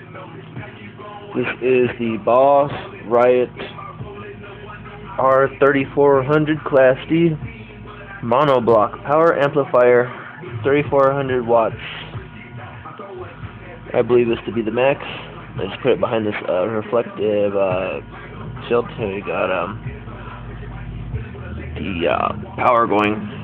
This is the Boss Riot R3400 Class D monoblock power amplifier, 3400 watts. I believe this to be the max. Let's put it behind this reflective shield. Here we got the power going.